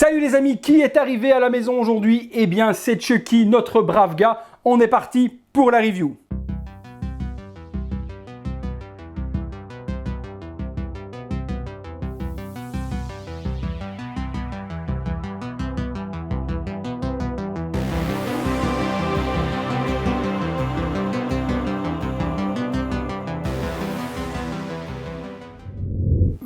Salut les amis, qui est arrivé à la maison aujourd'hui? Eh bien c'est Chucky, notre brave gars. On est parti pour la review.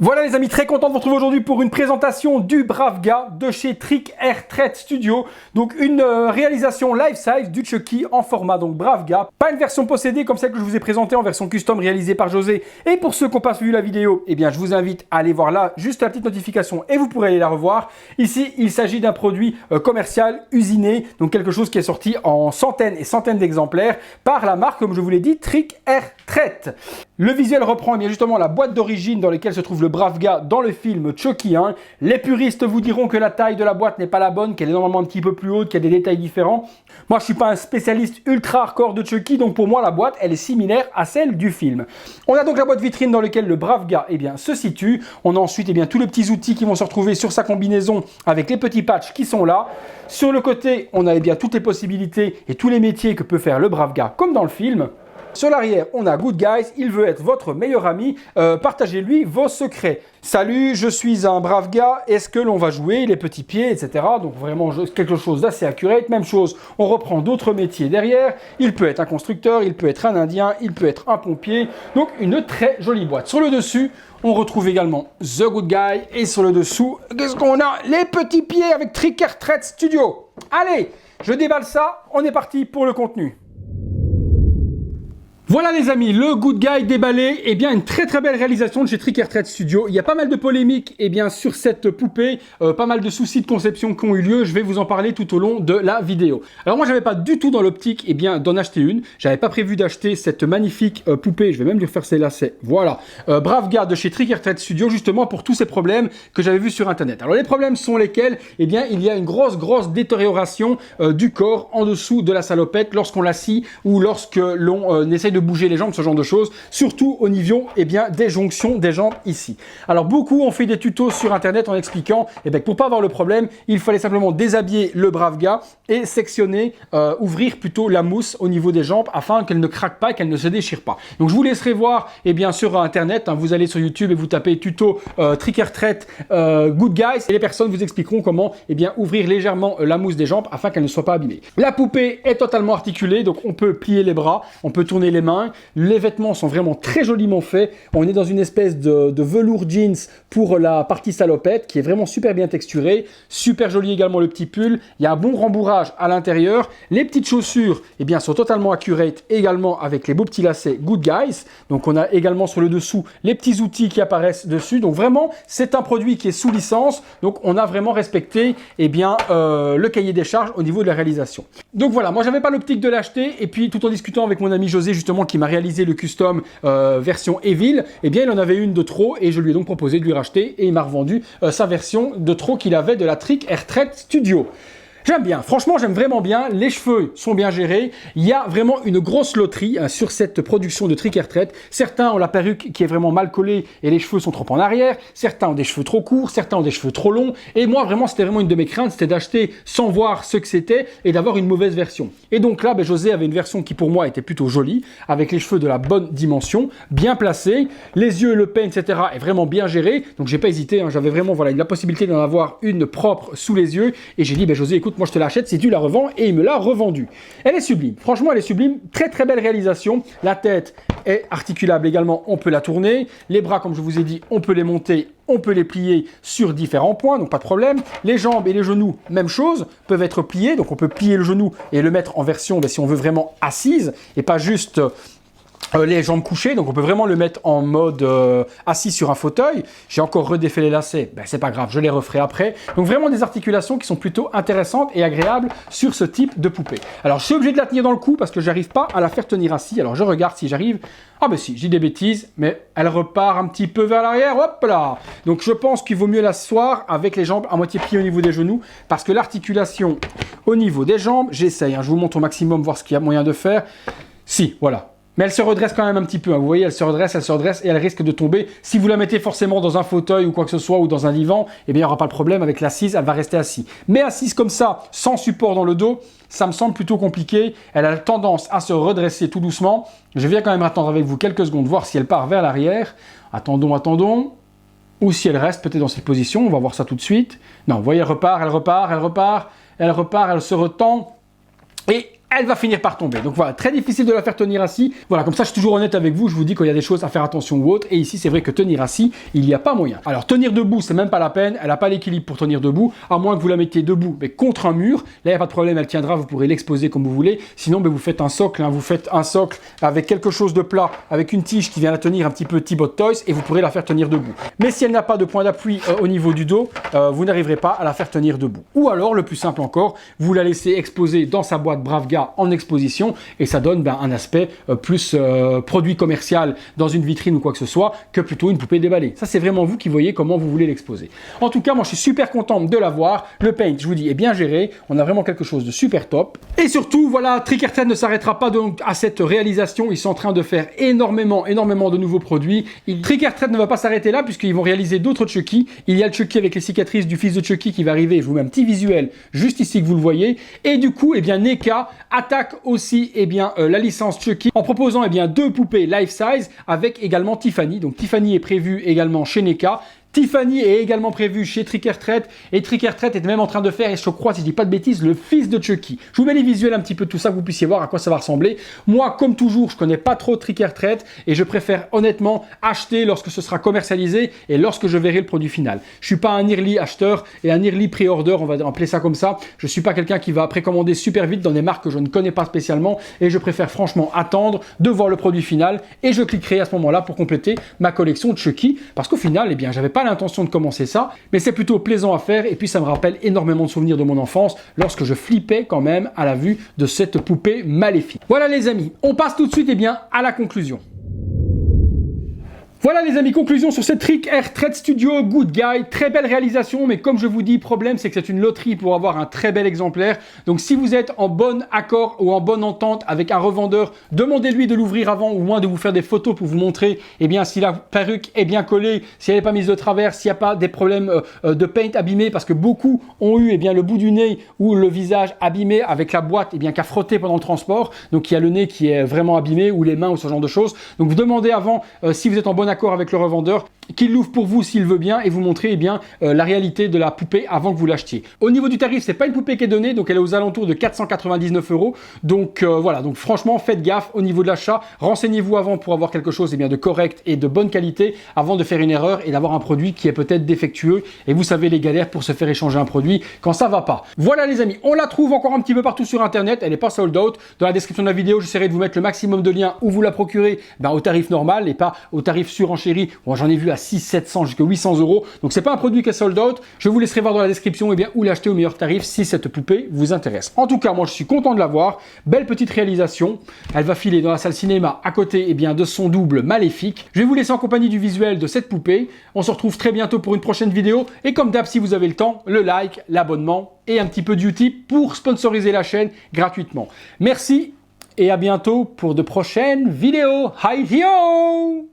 Voilà les amis, très content de vous retrouver aujourd'hui pour une présentation du brave gars de chez Trick Air Thread Studio. Donc une réalisation life size du Chucky en format donc brave gars. Pas une version possédée comme celle que je vous ai présentée en version custom réalisée par José. Et pour ceux qui n'ont pas suivi la vidéo, eh bien je vous invite à aller voir là juste la petite notification et vous pourrez aller la revoir. Ici il s'agit d'un produit commercial usiné, donc quelque chose qui est sorti en centaines et centaines d'exemplaires par la marque, comme je vous l'ai dit, Trick Air Thread. Le visuel reprend bien justement la boîte d'origine dans laquelle se trouve le brave gars dans le film Chucky 1. Les puristes vous diront que la taille de la boîte n'est pas la bonne, qu'elle est normalement un petit peu plus haute, qu'il y a des détails différents. Moi je suis pas un spécialiste ultra hardcore de Chucky, donc pour moi la boîte elle est similaire à celle du film. On a donc la boîte vitrine dans laquelle le brave gars se situe. On a ensuite tous les petits outils qui vont se retrouver sur sa combinaison avec les petits patchs qui sont là. Sur le côté on a toutes les possibilités et tous les métiers que peut faire le brave gars comme dans le film. Sur l'arrière, on a Good Guys, il veut être votre meilleur ami, partagez-lui vos secrets. Salut, je suis un brave gars, est-ce que l'on va jouer les petits pieds, etc. Donc vraiment quelque chose d'assez accurate. Même chose, on reprend d'autres métiers derrière. Il peut être un constructeur, il peut être un indien, il peut être un pompier. Donc une très jolie boîte. Sur le dessus, on retrouve également The Good Guy. Et sur le dessous, qu'est-ce qu'on a? Les petits pieds avec Trick Air Thread Studio. Allez, je déballe ça, on est parti pour le contenu. Voilà les amis, le Good Guy déballé, une très belle réalisation de chez Trick Air Thread Studio. Il y a pas mal de polémiques sur cette poupée, pas mal de soucis de conception qui ont eu lieu, je vais vous en parler tout au long de la vidéo. Alors moi j'avais pas du tout dans l'optique d'en acheter une, j'avais pas prévu d'acheter cette magnifique poupée, je vais même lui refaire ses lacets, voilà. Brave gars de chez Trick Air Thread Studio justement pour tous ces problèmes que j'avais vus sur internet. Alors les problèmes sont lesquels? Il y a une grosse détérioration du corps en dessous de la salopette lorsqu'on la scie ou lorsque l'on essaye de bouger les jambes, ce genre de choses, surtout au niveau des jonctions des jambes ici. Alors beaucoup ont fait des tutos sur internet en expliquant que pour pas avoir le problème, il fallait simplement déshabiller le brave gars et sectionner, ouvrir plutôt la mousse au niveau des jambes afin qu'elle ne craque pas, qu'elle ne se déchire pas. Donc je vous laisserai voir sur internet, vous allez sur YouTube et vous tapez tuto Trick Air Thread Good Guys et les personnes vous expliqueront comment ouvrir légèrement la mousse des jambes afin qu'elle ne soit pas abîmée. La poupée est totalement articulée, donc on peut plier les bras, on peut tourner les mains. Les vêtements sont vraiment très joliment faits. On est dans une espèce de velours jeans pour la partie salopette qui est vraiment super bien texturée. Super joli également le petit pull. Il y a un bon rembourrage à l'intérieur. Les petites chaussures sont totalement accurate également avec les beaux petits lacets Good Guys. Donc on a également sur le dessous les petits outils qui apparaissent dessus. Donc vraiment c'est un produit qui est sous licence. Donc on a vraiment respecté le cahier des charges au niveau de la réalisation. Donc voilà, moi j'avais pas l'optique de l'acheter et puis tout en discutant avec mon ami José justement qui m'a réalisé le custom version Evil, il en avait une de trop et je lui ai donc proposé de lui racheter et il m'a revendu sa version de trop qu'il avait de la Trick Air Thread Studio. J'aime bien, franchement j'aime vraiment bien, les cheveux sont bien gérés, il y a vraiment une grosse loterie sur cette production de Trick Air Thread. Certains ont la perruque qui est vraiment mal collée et les cheveux sont trop en arrière, certains ont des cheveux trop courts, certains ont des cheveux trop longs et moi vraiment c'était vraiment une de mes craintes, c'était d'acheter sans voir ce que c'était et d'avoir une mauvaise version. Et donc là José avait une version qui pour moi était plutôt jolie, avec les cheveux de la bonne dimension, bien placés, les yeux, le pain etc. est vraiment bien géré, donc j'ai pas hésité, j'avais vraiment la possibilité d'en avoir une propre sous les yeux et j'ai dit José écoute, moi je te l'achète si tu la revends et il me l'a revendue. Elle est sublime, franchement elle est sublime, très belle réalisation. La tête est articulable également, on peut la tourner. Les bras comme je vous ai dit, on peut les monter, on peut les plier sur différents points, donc pas de problème. Les jambes et les genoux, même chose, peuvent être pliés, donc on peut plier le genou et le mettre en version, si on veut vraiment assise et pas juste les jambes couchées, donc on peut vraiment le mettre en mode assis sur un fauteuil. J'ai encore redéfait les lacets, c'est pas grave, je les referai après. Donc vraiment des articulations qui sont plutôt intéressantes et agréables sur ce type de poupée. Alors je suis obligé de la tenir dans le cou parce que j'arrive pas à la faire tenir assis. Alors je regarde si j'arrive. Ah si, j'ai des bêtises, mais elle repart un petit peu vers l'arrière, hop là. Donc je pense qu'il vaut mieux l'asseoir avec les jambes à moitié pliées au niveau des genoux parce que l'articulation au niveau des jambes, j'essaye, je vous montre au maximum, voir ce qu'il y a moyen de faire. Si, voilà. Mais elle se redresse quand même un petit peu, hein. Vous voyez, elle se redresse et elle risque de tomber. Si vous la mettez forcément dans un fauteuil ou quoi que ce soit, ou dans un divan, eh bien, il n'y aura pas de problème avec l'assise, elle va rester assise. Mais assise comme ça, sans support dans le dos, ça me semble plutôt compliqué. Elle a tendance à se redresser tout doucement. Je vais quand même attendre avec vous quelques secondes, voir si elle part vers l'arrière. Attendons, attendons. Ou si elle reste peut-être dans cette position, on va voir ça tout de suite. Non, vous voyez, elle repart, elle se retend. Et elle va finir par tomber. Donc voilà, très difficile de la faire tenir assis. Voilà, comme ça je suis toujours honnête avec vous, je vous dis qu'il y a des choses à faire attention ou autre. Et ici, c'est vrai que tenir assis, il n'y a pas moyen. Alors tenir debout, c'est même pas la peine. Elle n'a pas l'équilibre pour tenir debout, à moins que vous la mettiez debout, mais contre un mur. Là, il n'y a pas de problème, elle tiendra, vous pourrez l'exposer comme vous voulez. Sinon, vous faites un socle, hein. Vous faites un socle avec quelque chose de plat, avec une tige qui vient la tenir un petit peu T-Bot Toys, et vous pourrez la faire tenir debout. Mais si elle n'a pas de point d'appui au niveau du dos, vous n'arriverez pas à la faire tenir debout. Ou alors, le plus simple encore, vous la laissez exposer dans sa boîte Bravga en exposition, et ça donne un aspect plus produit commercial dans une vitrine ou quoi que ce soit, que plutôt une poupée déballée. Ça, c'est vraiment vous qui voyez comment vous voulez l'exposer. En tout cas, moi, je suis super content de l'avoir. Le paint, je vous dis, est bien géré. On a vraiment quelque chose de super top. Et surtout, voilà, Trick Air Trade ne s'arrêtera pas donc à cette réalisation. Ils sont en train de faire énormément de nouveaux produits. Trick Air Trade ne va pas s'arrêter là, puisqu'ils vont réaliser d'autres Chucky. Il y a le Chucky avec les cicatrices du fils de Chucky qui va arriver. Je vous mets un petit visuel juste ici que vous le voyez. Et du coup, NECA attaque aussi la licence Chucky en proposant deux poupées life size avec également Tiffany. Donc Tiffany est prévue également chez NECA. Tiffany est également prévu chez Trick Air Trade, et Trick Air Trade est même en train de faire, et je crois, si je dis pas de bêtises, le fils de Chucky. Je vous mets les visuels un petit peu de tout ça, que vous puissiez voir à quoi ça va ressembler. Moi, comme toujours, je connais pas trop Trick Air Trade, et je préfère honnêtement acheter lorsque ce sera commercialisé et lorsque je verrai le produit final. Je suis pas un early acheteur et un early pre-order, on va appeler ça comme ça. Je suis pas quelqu'un qui va précommander super vite dans des marques que je ne connais pas spécialement, et je préfère franchement attendre de voir le produit final, et je cliquerai à ce moment-là pour compléter ma collection de Chucky, parce qu'au final, j'avais pas l'intention de commencer ça, mais c'est plutôt plaisant à faire, et puis ça me rappelle énormément de souvenirs de mon enfance lorsque je flippais quand même à la vue de cette poupée maléfique. Voilà les amis, on passe tout de suite à la conclusion. Voilà les amis, conclusion sur cette Trick Air Trade Studio Good Guy. Très belle réalisation, mais comme je vous dis, problème c'est que c'est une loterie pour avoir un très bel exemplaire. Donc si vous êtes en bon accord ou en bonne entente avec un revendeur, demandez-lui de l'ouvrir avant, ou moins de vous faire des photos pour vous montrer si la perruque est bien collée, si elle n'est pas mise de travers, s'il n'y a pas des problèmes de paint abîmé, parce que beaucoup ont eu le bout du nez ou le visage abîmé avec la boîte qu'à frotter pendant le transport. Donc il y a le nez qui est vraiment abîmé, ou les mains, ou ce genre de choses. Donc vous demandez avant, si vous êtes en bon accord avec le revendeur, qu'il l'ouvre pour vous s'il veut bien, et vous montrer la réalité de la poupée avant que vous l'achetiez. Au niveau du tarif, c'est pas une poupée qui est donnée, donc elle est aux alentours de 499 €. Donc voilà, donc franchement faites gaffe au niveau de l'achat, renseignez-vous avant pour avoir quelque chose de correct et de bonne qualité avant de faire une erreur et d'avoir un produit qui est peut-être défectueux, et vous savez les galères pour se faire échanger un produit quand ça va pas. Voilà les amis, on la trouve encore un petit peu partout sur internet, elle n'est pas sold out. Dans la description de la vidéo, j'essaierai de vous mettre le maximum de liens où vous la procurez au tarif normal et pas au tarif surenchéri. Bon, j'en ai vu à 600, 700 jusqu'à 800 €. Donc c'est pas un produit qui est sold out. Je vous laisserai voir dans la description où l'acheter au meilleur tarif si cette poupée vous intéresse. En tout cas, moi je suis content de l'avoir. Belle petite réalisation. Elle va filer dans la salle cinéma à côté de son double maléfique. Je vais vous laisser en compagnie du visuel de cette poupée. On se retrouve très bientôt pour une prochaine vidéo. Et comme d'hab, si vous avez le temps, le like, l'abonnement et un petit peu de Utip pour sponsoriser la chaîne gratuitement. Merci et à bientôt pour de prochaines vidéos. Hi yo!